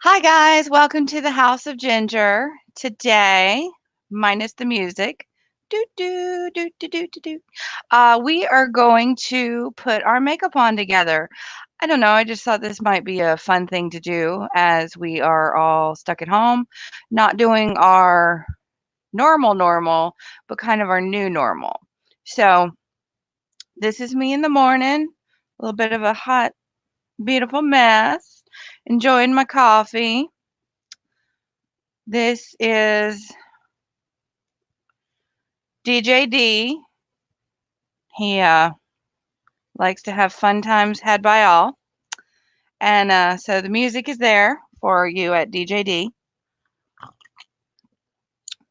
Hi guys, welcome to the House of Ginger. Today, minus the music, we are going to put our makeup on together. I don't know, I just thought this might be a fun thing to do as we are all stuck at home, not doing our normal, but kind of our new normal. So, this is me in the morning, a little bit of a hot, beautiful mess, enjoying my coffee. This is DJD. He likes to have fun times had by all. And so the music is there for you at DJD.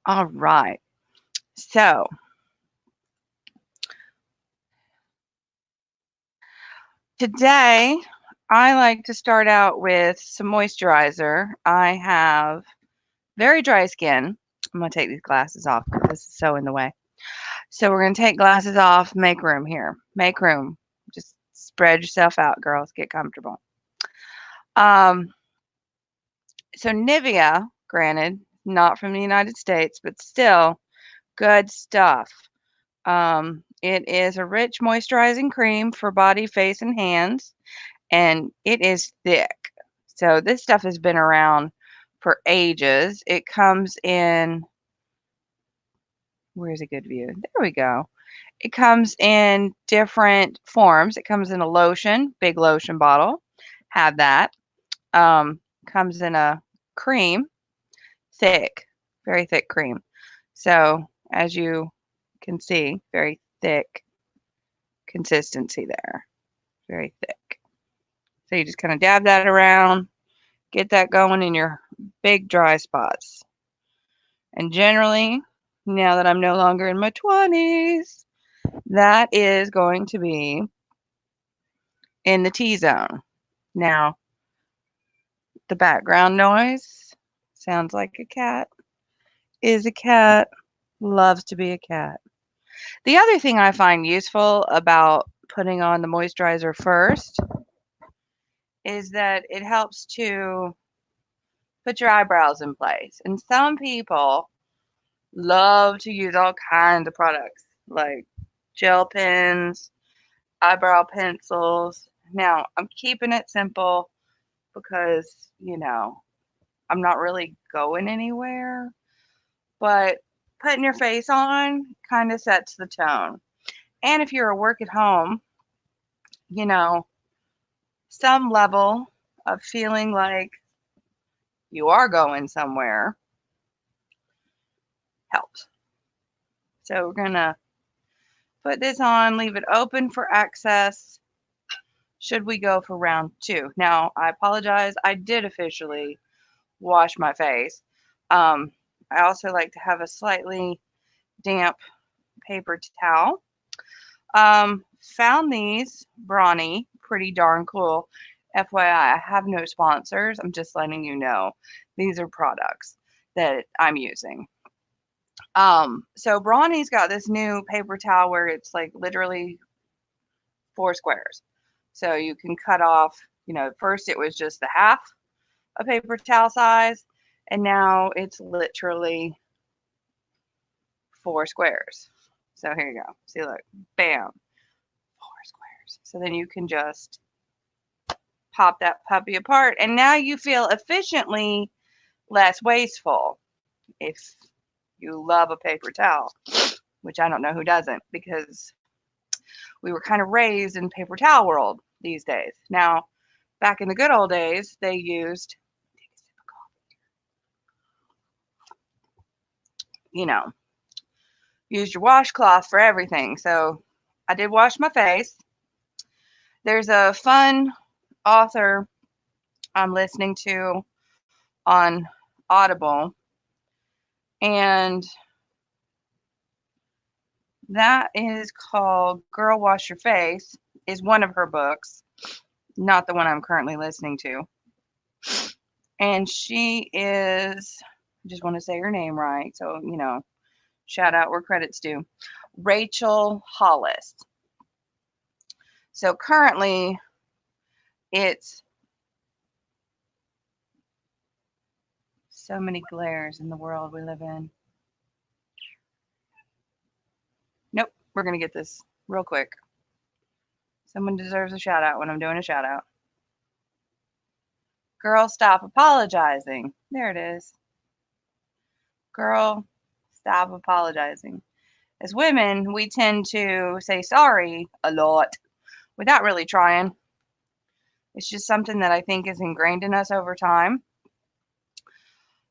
All right. So today I like to start out with some moisturizer. I have very dry skin. I'm going to take these glasses off because this is so in the way. So we're going to take glasses off, make room here. Make room. Just spread yourself out, girls. Get comfortable. Um, So Nivea, granted, not from the United States, but still good stuff. It is a rich moisturizing cream for body, face, and hands, and it is thick. So this stuff has been around for ages. It comes in, where's a good view? There we go. It comes in different forms. It comes in a lotion, big lotion bottle. Have that. Comes in a cream, thick, very thick cream. So as you can see, very thick consistency there, very thick. So you just kind of dab that around, get that going in your big dry spots. And generally, now that I'm no longer in my 20s, that is going to be in the T-zone. Now, the background noise sounds like a cat, is a cat, loves to be a cat. The other thing I find useful about putting on the moisturizer first is that it helps to put your eyebrows in place. And some people love to use all kinds of products like gel pens, eyebrow pencils. Now, I'm keeping it simple because, I'm not really going anywhere, but putting your face on kind of sets the tone. And if you're a work at home, you know, some level of feeling like you are going somewhere helps. So we're going to put this on, leave it open for access should we go for round two. Now, I apologize. I did officially wash my face. I also like to have a slightly damp paper towel. Found these Brawny, pretty darn cool. FYI, I have no sponsors. I'm just letting you know these are products that I'm using. So Brawny's got this new paper towel where it's like literally 4 squares. So you can cut off, first it was just the half a paper towel size, and now it's literally 4 squares. So here you go. See, look, bam, 4 squares. So then you can just pop that puppy apart, and now you feel efficiently less wasteful if you love a paper towel, which I don't know who doesn't, because we were kind of raised in paper towel world these days. Now, back in the good old days, they you know, used your washcloth for everything. So I did wash my face. There's a fun author I'm listening to on Audible, and that is called Girl Wash Your Face, is one of her books, not the one I'm currently listening to. And she is, I just want to say her name right, so, shout out where credit's due. Rachel Hollis. So currently it's So many glares in the world we live in. Nope, we're going to get this real quick. Someone deserves a shout out when I'm doing a shout out. Girl, stop apologizing. There it is. Girl, stop apologizing. As women, we tend to say sorry a lot without really trying. It's just something that I think is ingrained in us over time.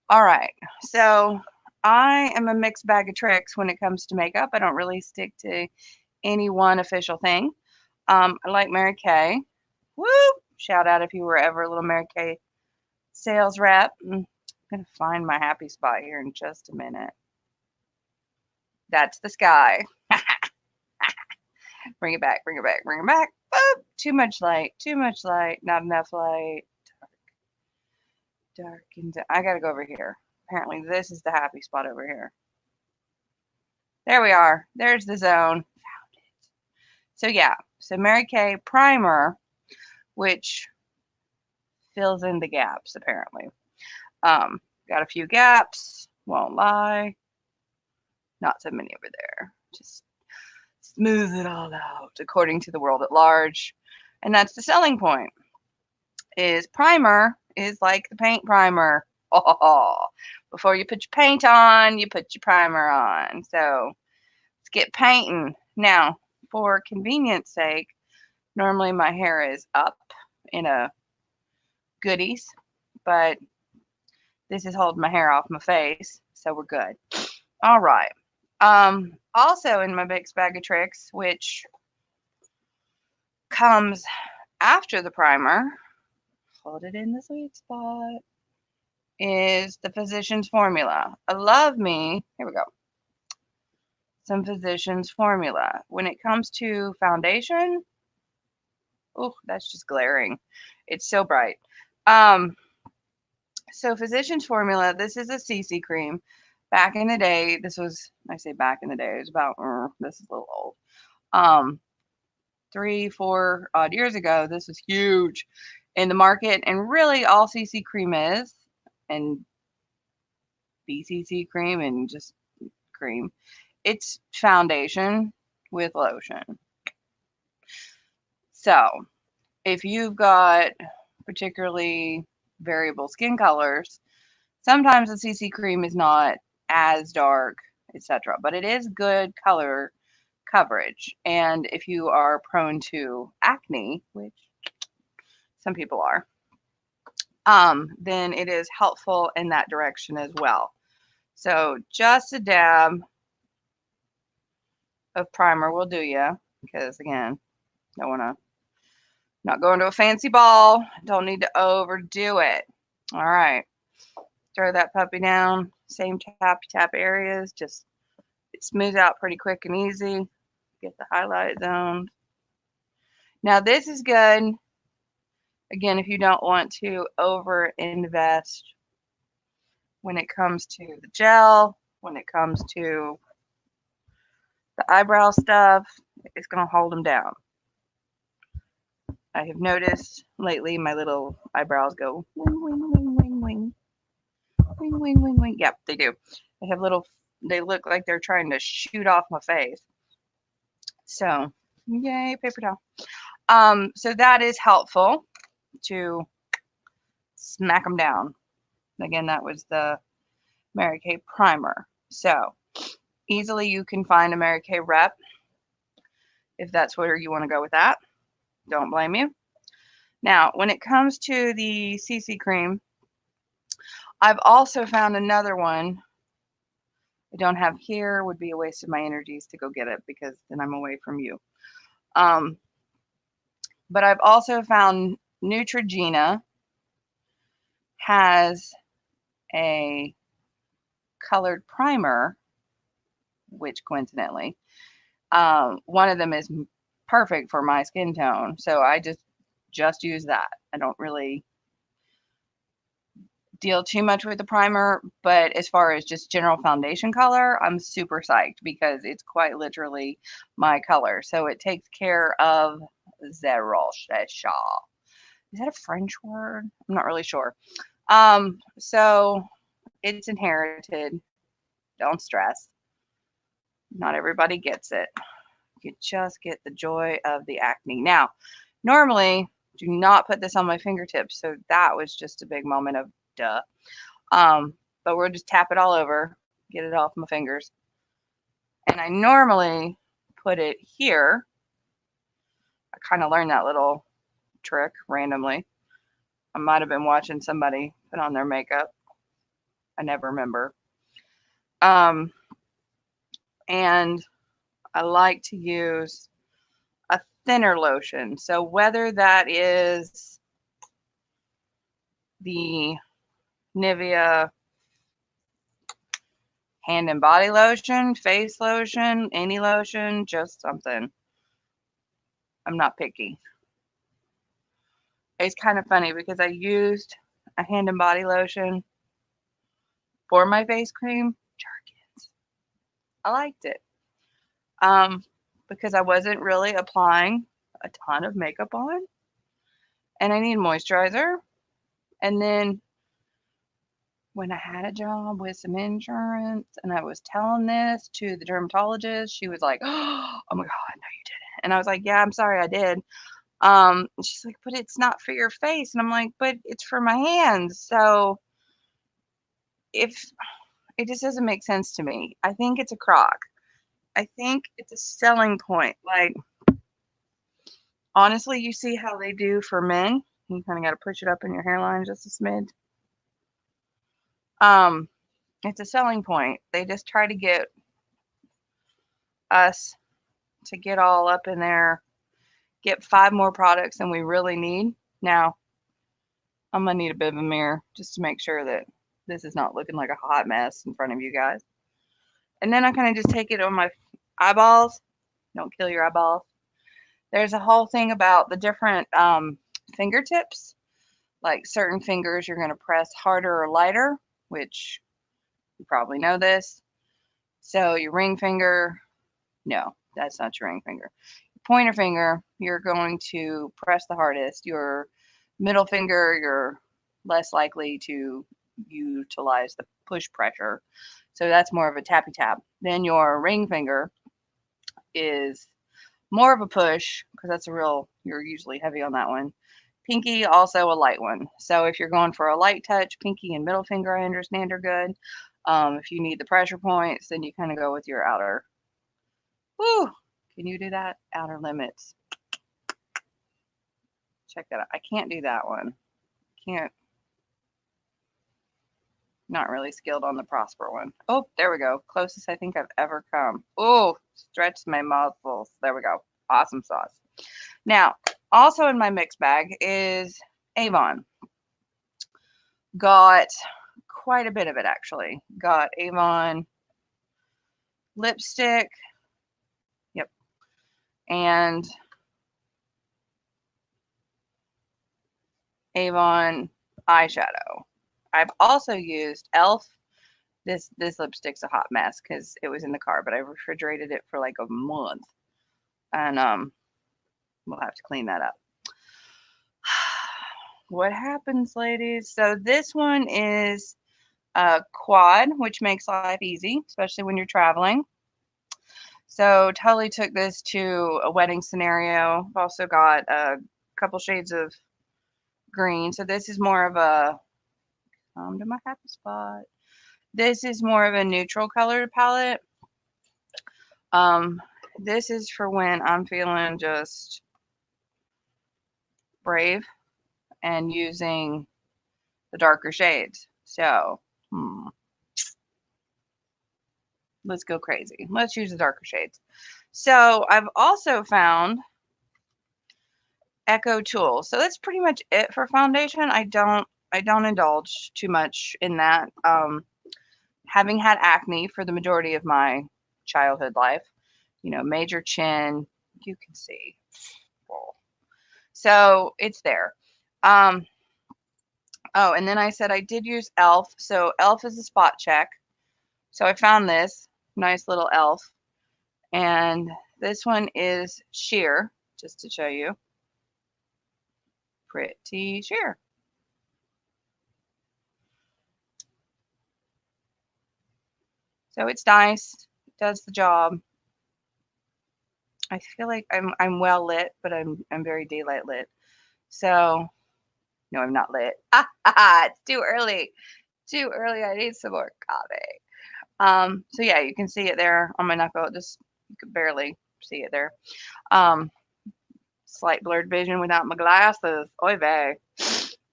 All right, so I am a mixed bag of tricks when it comes to makeup. I don't really stick to any one official thing. I like Mary Kay. Woo! Shout out if you were ever a little Mary Kay sales rep. I'm going to find my happy spot here in just a minute. That's the sky. Bring it back, bring it back, bring it back. Boop. Too much light, not enough light. Dark and I gotta go over here. Apparently this is the happy spot over here. There we are. There's the zone. Found it. So yeah, so Mary Kay primer, which fills in the gaps apparently. Got a few gaps, won't lie. Not so many over there. Just smooth it all out according to the world at large. And that's the selling point. Is primer is like the paint primer. Oh, before you put your paint on, you put your primer on. So let's get painting. Now, for convenience sake, normally my hair is up in a goodies, but this is holding my hair off my face, so we're good. All right. Also in my mixed bag of tricks, which comes after the primer, hold it in the sweet spot, is the Physicians Formula. I love me, here we go, some Physicians Formula. When it comes to foundation, oh, that's just glaring. It's so bright. So Physicians Formula, this is a CC cream. Back in the day, this was, I say back in the day, it was about, this is a little old. 3-4 odd years ago, this was huge in the market, and really all CC cream is, and BCC cream and just cream, it's foundation with lotion. So if you've got particularly variable skin colors, sometimes the CC cream is not as dark, etc., but it is good color coverage. And if you are prone to acne, which some people are, then it is helpful in that direction as well. So just a dab of primer will do you, because again, don't want to, not going to a fancy ball, don't need to overdo it. All right, throw that puppy down, same tap areas, just it smooths out pretty quick and easy. Get the highlight zone. Now this is good, again, if you don't want to over invest when it comes to the gel, when it comes to the eyebrow stuff, it's going to hold them down. I have noticed lately my little eyebrows go wing, wing, wing, wing, wing. Wing, wing, wing, wing. Yep, they do. They have little, they look like they're trying to shoot off my face. So, yay, paper towel. So that is helpful to smack them down. Again, that was the Mary Kay primer. So, easily you can find a Mary Kay rep if that's where you want to go with that. Don't blame you. Now, when it comes to the CC cream, I've also found another one I don't have here. Would be a waste of my energies to go get it because then I'm away from you. But I've also found Neutrogena has a colored primer, which coincidentally, one of them is perfect for my skin tone. So I just use that. I don't really deal too much with the primer, but as far as just general foundation color, I'm super psyched because it's quite literally my color. So it takes care of the rosacea. Is that a French word? I'm not really sure. So It's inherited. Don't stress. Not everybody gets it. You just get the joy of the acne. Now, normally, do not put this on my fingertips, so that was just a big moment of duh. But we'll just tap it all over, get it off my fingers. And I normally put it here. I kind of learned that little trick randomly. I might have been watching somebody put on their makeup. I never remember. And I like to use a thinner lotion. So whether that is the Nivea hand and body lotion, face lotion, any lotion, just something. I'm not picky. It's kind of funny because I used a hand and body lotion for my face cream. Jerkins. I liked it. Because I wasn't really applying a ton of makeup on, and I need moisturizer. And then when I had a job with some insurance and I was telling this to the dermatologist, she was like, "Oh my God, no, you didn't." And I was like, "Yeah, I'm sorry, I did." She's like, "But it's not for your face." And I'm like, "But it's for my hands." So if it just doesn't make sense to me. I think it's a crock. I think it's a selling point. Like, honestly, you see how they do for men. You kind of got to push it up in your hairline just a smidge. It's a selling point. They just try to get us to get all up in there, get 5 more products than we really need. Now, I'm gonna need a bit of a mirror just to make sure that this is not looking like a hot mess in front of you guys. And then I kind of just take it on my eyeballs. Don't kill your eyeballs. There's a whole thing about the different fingertips. Like certain fingers, you're going to press harder or lighter, which you probably know this. So your ring finger, no, that's not your ring finger. Your pointer finger, you're going to press the hardest. Your middle finger, you're less likely to utilize the push pressure. So that's more of a tappy tap. Then your ring finger is more of a push because you're usually heavy on that one. Pinky, also a light one. So if you're going for a light touch, pinky and middle finger, I understand are good. If you need the pressure points, then you kind of go with your outer. Woo! Can you do that? Outer limits. Check that out. I can't do that one. Can't. Not really skilled on the Prosper one. Oh, there we go. Closest I think I've ever come. Oh, stretch my muscles. There we go. Awesome sauce. Now, also in my mix bag is Avon. Got quite a bit of it actually. Got Avon lipstick. Yep. And Avon eyeshadow. I've also used e.l.f. This lipstick's a hot mess because it was in the car, but I refrigerated it for like a month. And we'll have to clean that up. What happens, ladies? So this one is a quad, which makes life easy, especially when you're traveling. So totally took this to a wedding scenario. I've also got a couple shades of green. So this is more of a come to my happy spot. This is more of a neutral colored palette. This is for when I'm feeling just brave and using the darker shades. So, let's go crazy. Let's use the darker shades. So I've also found Echo Tools. So that's pretty much it for foundation. I don't indulge too much in that. Having had acne for the majority of my childhood life, major chin, you can see. So it's there. Oh, and then I said I did use e.l.f. So e.l.f. is a spot check. So I found this nice little e.l.f. And this one is sheer, just to show you. Pretty sheer. So it's nice. It does the job. I feel like I'm well lit, but I'm very daylight lit. So no, I'm not lit. It's too early. Too early. I need some more coffee. So yeah, you can see it there on my knuckle. Just you can barely see it there. Um, Slight blurred vision without my glasses. Oy vey.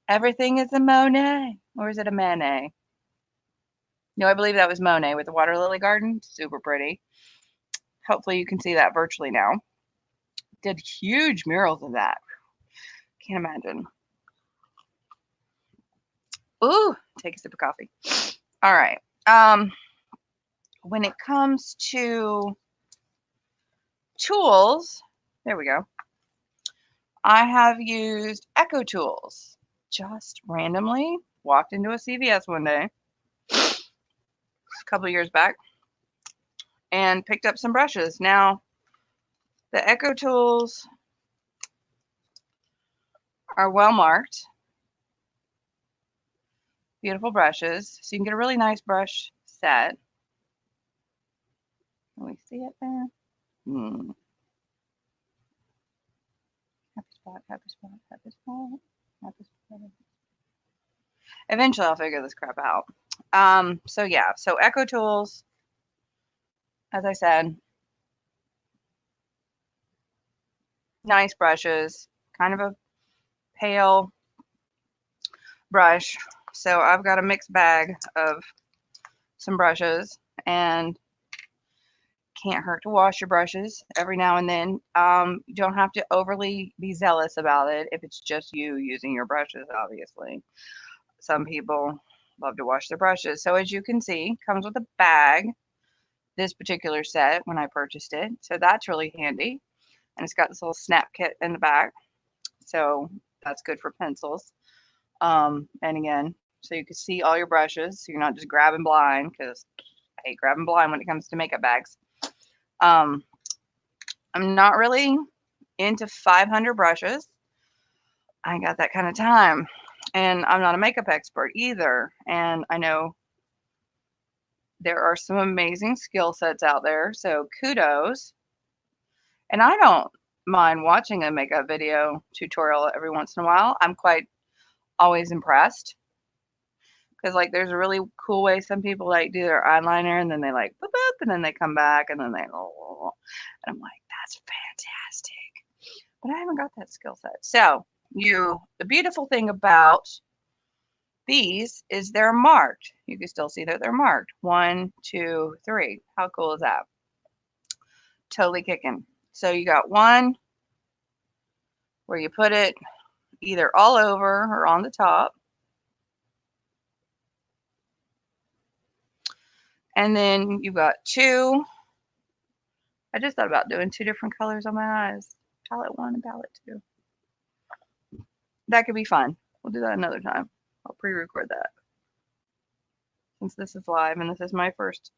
Everything is a Monet. Or is it a Manet? No, I believe that was Monet with the water lily garden. Super pretty. Hopefully you can see that virtually now. Did huge murals of that. Can't imagine. Ooh, take a sip of coffee. All right. When it comes to tools, there we go. I have used Echo Tools. Just randomly walked into a CVS one day, a couple of years back, and picked up some brushes. Now, the Echo Tools are well marked, beautiful brushes. So you can get a really nice brush set. Can we see it there? Happy spot, happy spot, happy spot, happy spot. Eventually I'll figure this crap out. So yeah, so Echo Tools, as I said, nice brushes, kind of a pale brush. So I've got a mixed bag of some brushes, and can't hurt to wash your brushes every now and then. You don't have to overly be zealous about it if it's just you using your brushes, obviously. Some people love to wash their brushes. So as you can see, comes with a bag, this particular set when I purchased it. So that's really handy. And it's got this little snap kit in the back. So that's good for pencils. And again, so you can see all your brushes. So you're not just grabbing blind, because I hate grabbing blind when it comes to makeup bags. Um, I'm not really into 500 brushes. I ain't got that kind of time. And I'm not a makeup expert either. And I know there are some amazing skill sets out there. So kudos. And I don't mind watching a makeup video tutorial every once in a while. I'm quite always impressed. Because like there's a really cool way some people like do their eyeliner and then they like boop boop and then they come back and then they and I'm like, that's fantastic. But I haven't got that skill set. So the beautiful thing about these is they're marked. You can still see that they're marked. 1, 2, 3. How cool is that? Totally kicking. So you got one where you put it either all over or on the top. And then you've got two. I just thought about doing two different colors on my eyes. Palette 1 and palette 2. That could be fun. We'll do that another time. I'll pre-record that. Since this is live and this is my first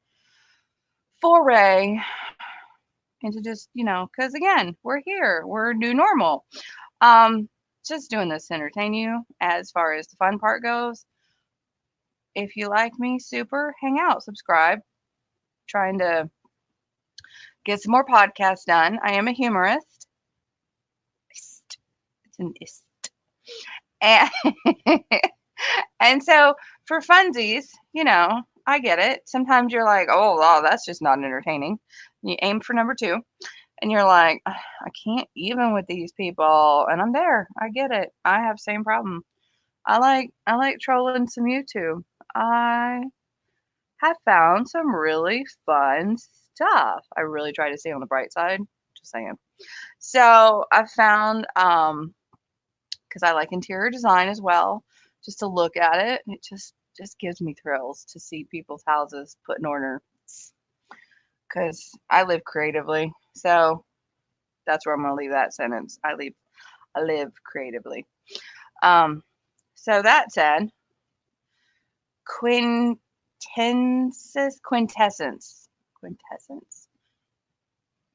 foray into just, because again, we're here. We're new normal. Just doing this to entertain you as far as the fun part goes. If you like me, super, hang out, subscribe. Trying to get some more podcasts done. I am a humorist. It's an ist. And, and so for funsies, I get it. Sometimes you're like, oh, wow, that's just not entertaining. You aim for number 2 and you're like, I can't even with these people. And I'm there. I get it. I have same problem. I like trolling some YouTube. I have found some really fun stuff. I really try to stay on the bright side. Just saying. So I found, because I like interior design as well, just to look at it. It just gives me thrills to see people's houses put in order. Because I live creatively. So that's where I'm going to leave that sentence. I live creatively. So that said, quintessence.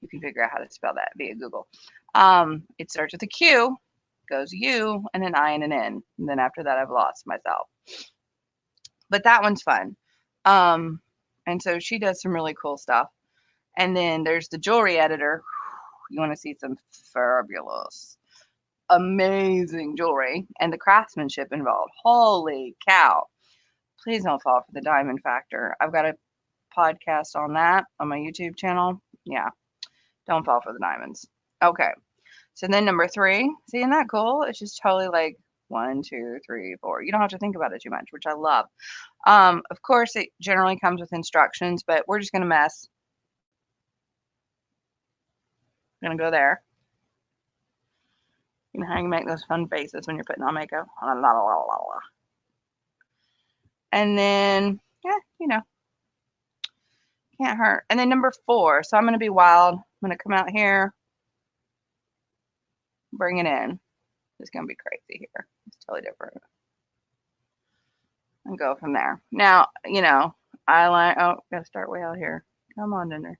You can figure out how to spell that via Google. It starts with a Q, goes U, and an I and an N. And then after that, I've lost myself. But that one's fun. And so she does some really cool stuff. And then there's the jewelry editor. You want to see some fabulous, amazing jewelry and the craftsmanship involved. Holy cow. Please don't fall for the diamond factor. I've got a podcast on that on my YouTube channel. Yeah, don't fall for the diamonds. Okay. So then number 3, see, isn't that cool? It's just totally like 1, 2, 3, 4. You don't have to think about it too much, which I love. Of course, it generally comes with instructions, but we're just going to mess. I'm going to go there. You know how you make those fun faces when you're putting on makeup? And then, yeah, you know, can't hurt. And then number 4, so I'm going to be wild. I'm going to come out here, bring it in. It's going to be crazy here. It's totally different. And go from there. Now, you know, eyeliner. Oh, got to start way out here. Come on, Dinder.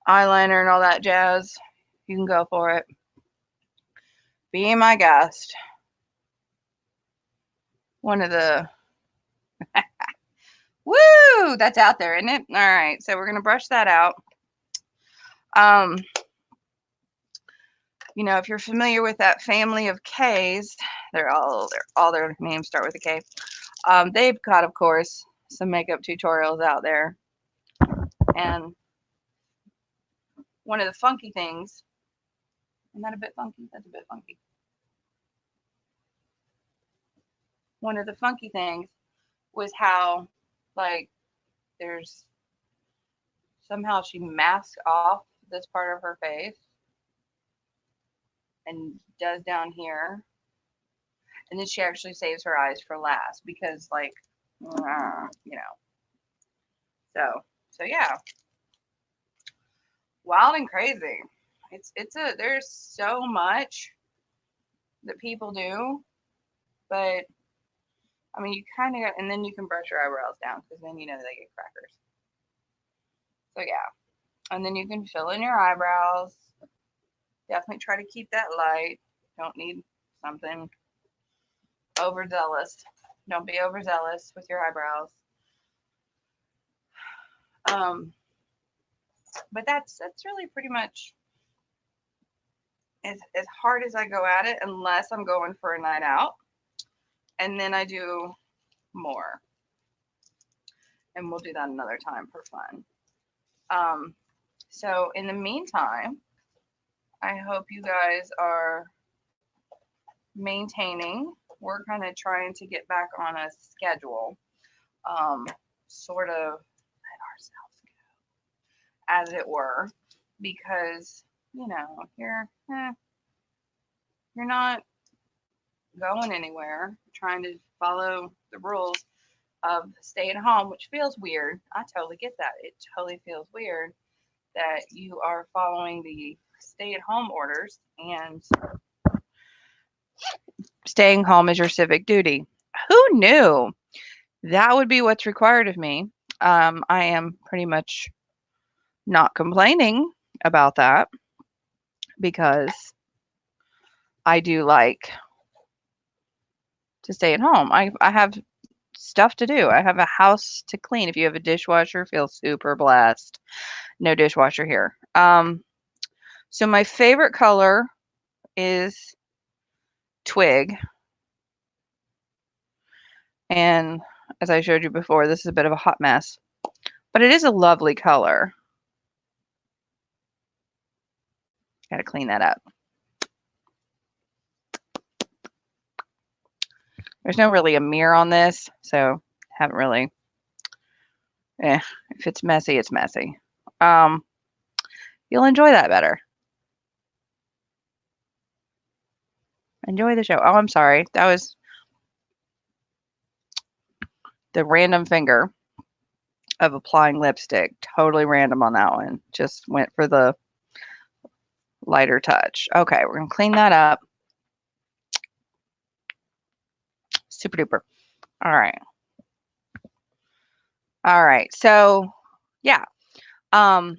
Eyeliner and all that jazz. You can go for it. Be my guest. One of the woo, that's out there, isn't it? All right, so we're gonna brush that out. You know, if you're familiar with that family of K's, all their names start with a K. They've got, of course, some makeup tutorials out there, and one of the funky things. Isn't that a bit funky? That's a bit funky. One of the funky things was how, like, there's somehow she masks off this part of her face and does down here, and then she actually saves her eyes for last because, like, you know. So yeah, wild and crazy. There's so much that people do, but I mean, you kind of got, and then you can brush your eyebrows down because then you know they get crackers. So yeah, and then you can fill in your eyebrows. Definitely try to keep that light. Don't need something overzealous. Don't be overzealous with your eyebrows. But that's really pretty much as hard as I go at it, unless I'm going for a night out, and then I do more, and we'll do that another time for fun. So in the meantime, I hope you guys are maintaining. We're kind of trying to get back on a schedule, sort of let ourselves go, as it were, because you know you're not going anywhere. Trying to follow the rules of stay at home, which feels weird. I totally get that. It totally feels weird that you are following the stay at home orders and staying home is your civic duty. Who knew that would be what's required of me? I am pretty much not complaining about that because I do like to stay at home. I have stuff to do. I have a house to clean. If you have a dishwasher, feel super blessed. No dishwasher here. So my favorite color is twig. And as I showed you before, this is a bit of a hot mess, but it is a lovely color. Got to clean that up. There's no really a mirror on this, so haven't really. If it's messy, it's messy. You'll enjoy that better. Enjoy the show. Oh, I'm sorry. That was the random finger of applying lipstick. Totally random on that one. Just went for the lighter touch. Okay, we're going to clean that up. Super duper. All right. All right. So, yeah. I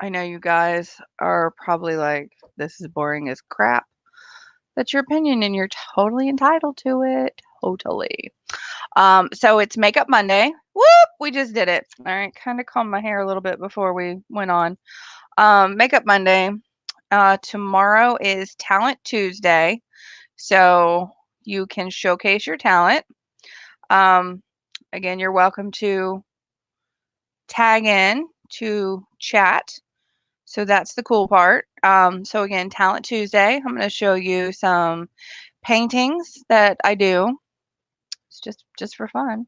know you guys are probably like, this is boring as crap. That's your opinion and you're totally entitled to it. Totally. So it's Makeup Monday. Whoop! We just did it. All right, kind of combed my hair a little bit before we went on. Makeup Monday. Tomorrow is Talent Tuesday, so you can showcase your talent. Um, Again, you're welcome to tag in to chat. So that's the cool part. So again, Talent Tuesday. I'm going to show you some paintings that I do. It's just for fun.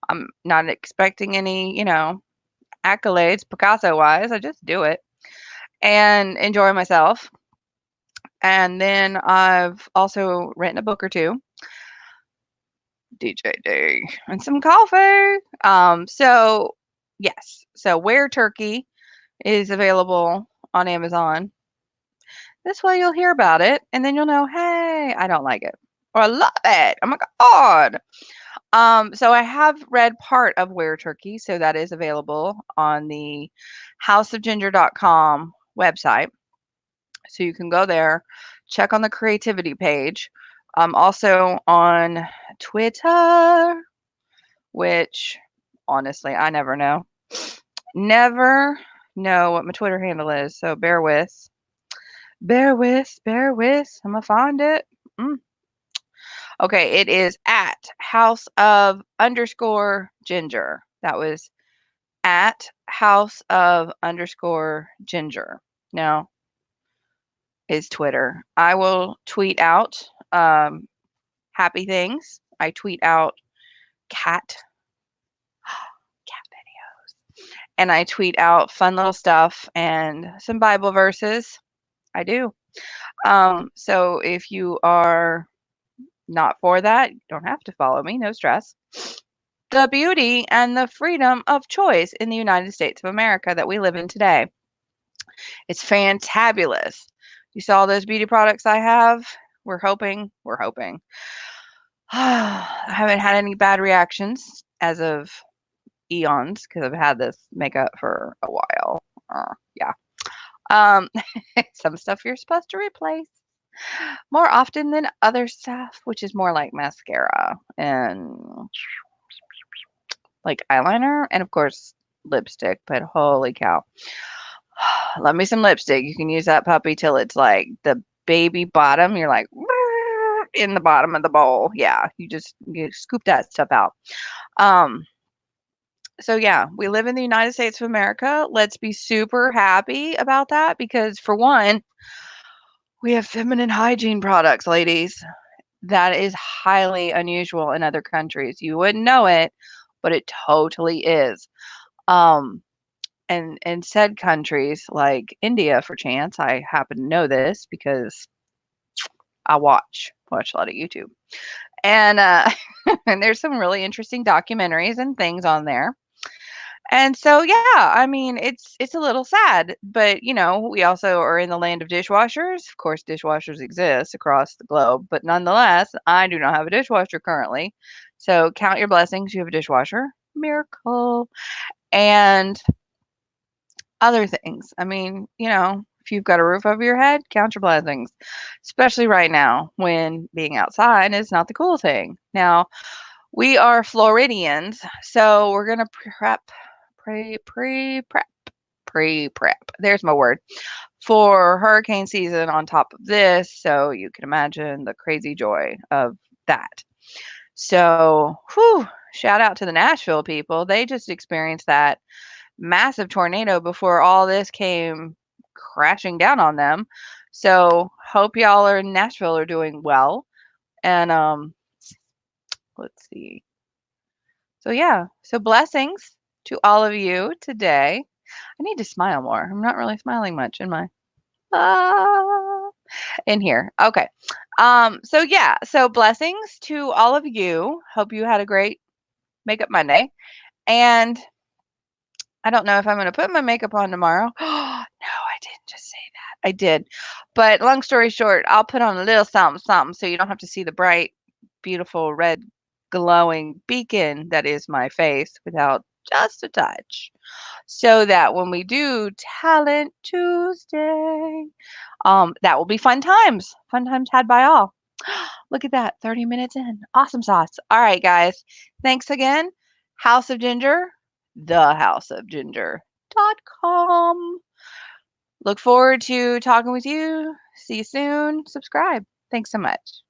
I'm not expecting any, accolades Picasso wise. I just do it and enjoy myself. And then I've also written a book or two, DJD, and some coffee. So yes, so Where Turkey is available on Amazon. This way you'll hear about it, and then you'll know, hey, I don't like it, or I love it. Oh my god. So I have read part of Where Turkey, so that is available on the houseofginger.com website. So you can go there, check on the creativity page. Also on Twitter, which honestly I never know. Never know what my Twitter handle is, so bear with. Bear with, bear with. I'm gonna find it. Mm. Okay, it is at house of underscore ginger. That was at house of underscore ginger. Now is Twitter. I will tweet out happy things. I tweet out cat cat videos, and I tweet out fun little stuff and some Bible verses. I do. So if you are not for that, you don't have to follow me. No stress. The beauty and the freedom of choice in the United States of America that we live in today. It's fantabulous. You saw those beauty products I have? We're hoping. I haven't had any bad reactions as of eons because I've had this makeup for a while. Yeah. Um, some stuff you're supposed to replace more often than other stuff, which is more like mascara and like eyeliner and of course lipstick. But holy cow. Love me some lipstick. You can use that puppy till it's like the baby bottom. You're like in the bottom of the bowl. Yeah, you scoop that stuff out. Um, so yeah, we live in the United States of America. Let's be super happy about that because for one, we have feminine hygiene products, ladies. That is highly unusual in other countries. You wouldn't know it, but it totally is. Um, and in said countries like India, for chance, I happen to know this because I watch a lot of YouTube, and and there's some really interesting documentaries and things on there. And so, yeah, I mean, it's a little sad, but we also are in the land of dishwashers. Of course, dishwashers exist across the globe, but nonetheless, I do not have a dishwasher currently. So count your blessings. You have a dishwasher, miracle, and other things. I mean, if you've got a roof over your head, count your blessings, especially right now when being outside is not the cool thing. Now, we are Floridians, so we're gonna pre-prep. There's my word for hurricane season on top of this, so you can imagine the crazy joy of that. So, whew, shout out to the Nashville people. They just experienced that massive tornado before all this came crashing down on them. So, hope y'all are in Nashville are doing well. And let's see. So yeah, so blessings to all of you today. I need to smile more. I'm not really smiling much in my ah, in here. Okay. So yeah, so blessings to all of you. Hope you had a great makeup Monday. And I don't know if I'm going to put my makeup on tomorrow. No, I didn't just say that. I did. But long story short, I'll put on a little something, something so you don't have to see the bright, beautiful, red, glowing beacon that is my face without just a touch. So that when we do Talent Tuesday, that will be fun times. Fun times had by all. Look at that, 30 minutes in. Awesome sauce. All right, guys. Thanks again. House of Ginger, thehouseofginger.com. Look forward to talking with you. See you soon. Subscribe. Thanks so much.